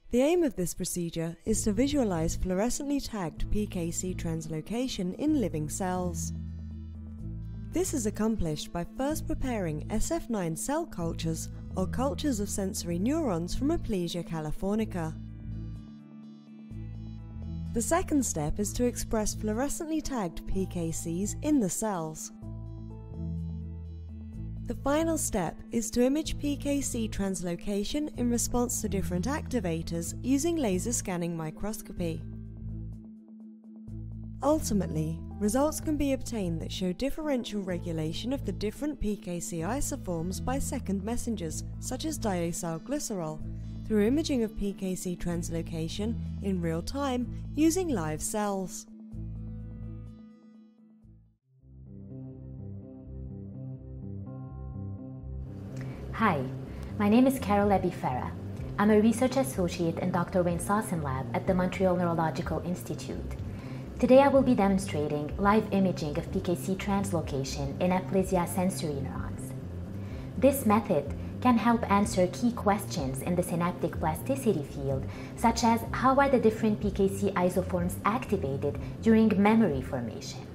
The aim of this procedure is to visualize fluorescently tagged PKC translocation in living cells. This is accomplished by first preparing Sf9 cell cultures or cultures of sensory neurons from Aplysia californica. The second step is to express fluorescently tagged PKCs in the cells. The final step is to image PKC translocation in response to different activators using laser scanning microscopy. Ultimately, results can be obtained that show differential regulation of the different PKC isoforms by second messengers such as diacylglycerol through imaging of PKC translocation in real time using live cells. Hi, my name is Carole. I'm a research associate in Dr. Wayne Sossin lab at the Montreal Neurological Institute. Today I will be demonstrating live imaging of PKC translocation in Aplysia sensory neurons. This method can help answer key questions in the synaptic plasticity field, such as how are the different PKC isoforms activated during memory formation?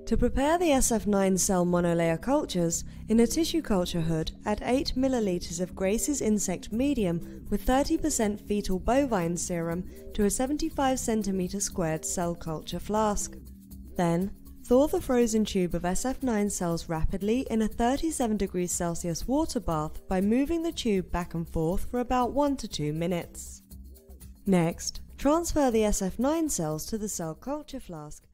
To prepare the Sf9 cell monolayer cultures, in a tissue culture hood, add 8 ml of Grace's insect medium with 30% fetal bovine serum to a 75 cm squared cell culture flask. Then, thaw the frozen tube of Sf9 cells rapidly in a 37°C water bath by moving the tube back and forth for about 1 to 2 minutes. Next, transfer the Sf9 cells to the cell culture flask